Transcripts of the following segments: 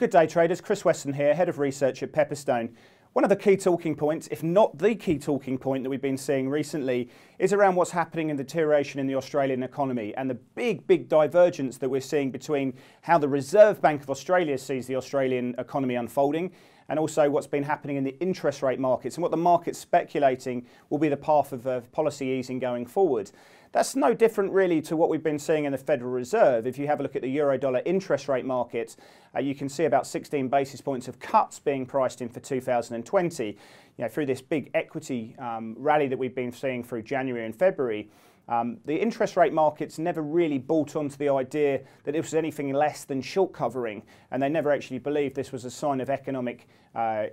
Well, good day traders, Chris Weston here, Head of Research at Pepperstone. One of the key talking points, if not the key talking point that we've been seeing recently, is around what's happening in the deterioration in the Australian economy and the big divergence that we're seeing between how the Reserve Bank of Australia sees the Australian economy unfolding and also what's been happening in the interest rate markets and what the market's speculating will be the path of policy easing going forward. That's no different really to what we've been seeing in the Federal Reserve. If you have a look at the euro-dollar interest rate market, you can see about 16 basis points of cuts being priced in for 2020. You know, through this big equity rally that we've been seeing through January and February, the interest rate markets never really bought onto the idea that it was anything less than short covering, and they never actually believed this was a sign of economic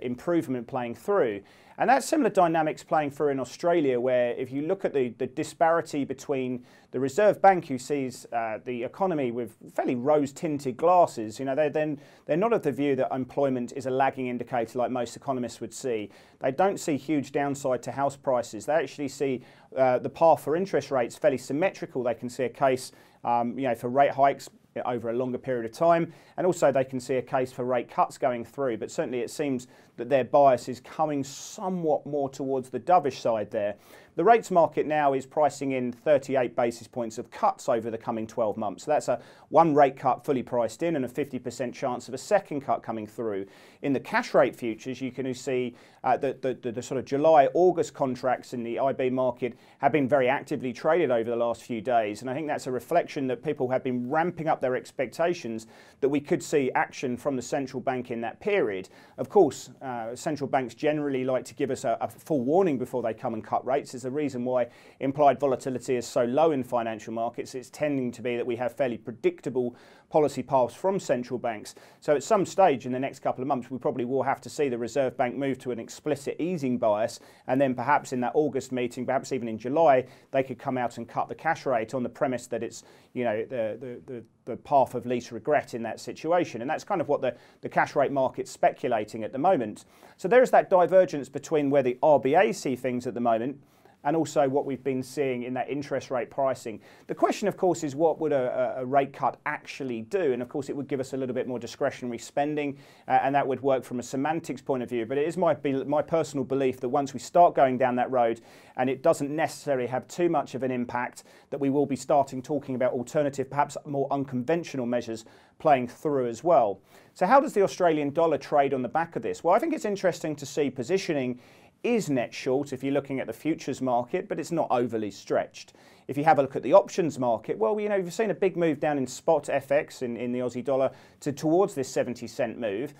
improvement playing through. And that's similar dynamics playing through in Australia, where if you look at the disparity between the Reserve Bank, who sees the economy with fairly rose-tinted glasses, you know, they're not of the view that employment is a lagging indicator like most economists would see. They don't see huge downside to house prices. They actually see the path for interest rates fairly symmetrical. They can see a case, you know, for rate hikes over a longer period of time, and also they can see a case for rate cuts going through, but certainly it seems that their bias is coming somewhat more towards the dovish side there. The rates market now is pricing in 38 basis points of cuts over the coming 12 months. So that's a one rate cut fully priced in and a 50% chance of a second cut coming through. In the cash rate futures, you can see the sort of July-August contracts in the IB market have been very actively traded over the last few days. And I think that's a reflection that people have been ramping up their expectations that we could see action from the central bank in that period. Of course, central banks generally like to give us a full warning before they come and cut rates. It's the reason why implied volatility is so low in financial markets. It's tending to be that we have fairly predictable policy paths from central banks. So at some stage in the next couple of months, we probably will have to see the Reserve Bank move to an explicit easing bias, and then perhaps in that August meeting, perhaps even in July, they could come out and cut the cash rate on the premise that it's, you know, the path of least regret in that situation. And that's kind of what the cash rate market's speculating at the moment. So there's that divergence between where the RBA see things at the moment and also what we've been seeing in that interest rate pricing. The question, of course, is what would a rate cut actually do? And of course, it would give us a little bit more discretionary spending, and that would work from a semantics point of view. But it is my personal belief that once we start going down that road, and it doesn't necessarily have too much of an impact, that we will be starting talking about alternative, perhaps more unconventional measures playing through as well. So how does the Australian dollar trade on the back of this? Well, I think it's interesting to see positioning is net short if you're looking at the futures market, but it's not overly stretched. If you have a look at the options market, well, you know, you've seen a big move down in spot FX in the Aussie dollar towards this 70-cent move.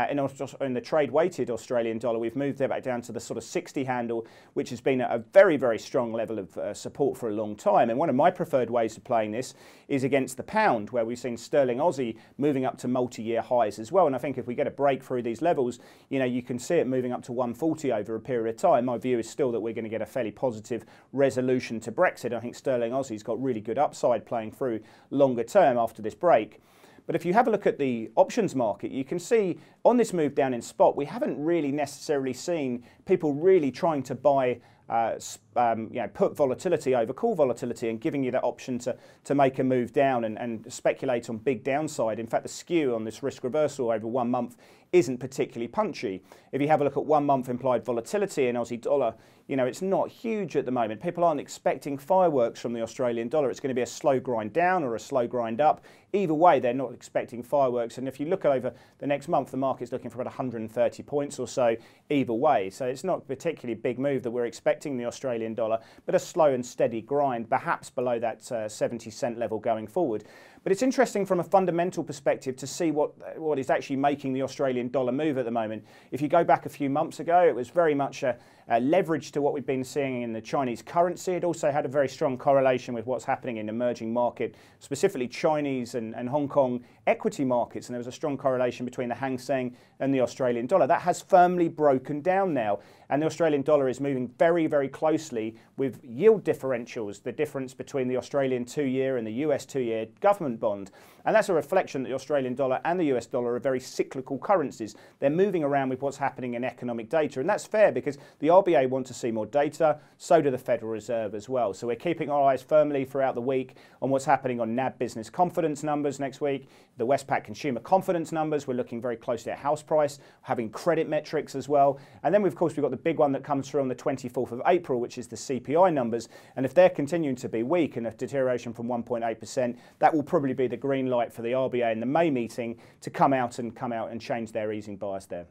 In the trade-weighted Australian dollar, we've moved there back down to the sort of 60 handle, which has been a very strong level of support for a long time. And one of my preferred ways of playing this is against the pound, where we've seen sterling Aussie moving up to multi-year highs as well. And I think if we get a break through these levels, you know, you can see it moving up to 140 over a period of time. My view is still that we're going to get a fairly positive resolution to Brexit. I think sterling Aussie's got really good upside playing through longer term after this break. But if you have a look at the options market, you can see on this move down in spot, we haven't really necessarily seen people really trying to buy you know, put volatility over call volatility and giving you that option to make a move down and speculate on big downside. In fact, the skew on this risk reversal over 1 month isn't particularly punchy. If you have a look at 1 month implied volatility in Aussie dollar, you know, it's not huge at the moment. People aren't expecting fireworks from the Australian dollar. It's going to be a slow grind down or a slow grind up. Either way, they're not expecting fireworks. And if you look over the next month, the market's looking for about 130 points or so either way. So it's not a particularly big move that we're expecting the Australian dollar, but a slow and steady grind, perhaps below that 70-cent level going forward. But it's interesting from a fundamental perspective to see what is actually making the Australian dollar move at the moment. If you go back a few months ago, it was very much a leverage to what we've been seeing in the Chinese currency. It also had a very strong correlation with what's happening in emerging market, specifically Chinese and Hong Kong equity markets. And there was a strong correlation between the Hang Seng and the Australian dollar. That has firmly broken down now. And the Australian dollar is moving very closely with yield differentials, the difference between the Australian 2-year and the US 2-year government bond. And that's a reflection that the Australian dollar and the US dollar are very cyclical currencies. They're moving around with what's happening in economic data. And that's fair because the RBA want to see more data, so do the Federal Reserve as well. So we're keeping our eyes firmly throughout the week on what's happening on NAB business confidence numbers next week, the Westpac consumer confidence numbers. We're looking very closely at house price, having credit metrics as well. And then, of course, we've got the big one that comes through on the 24th of April, which is the CPI numbers. And if they're continuing to be weak and a deterioration from 1.8%, that will probably be the green light for the RBA in the May meeting to come out and change their easing bias there.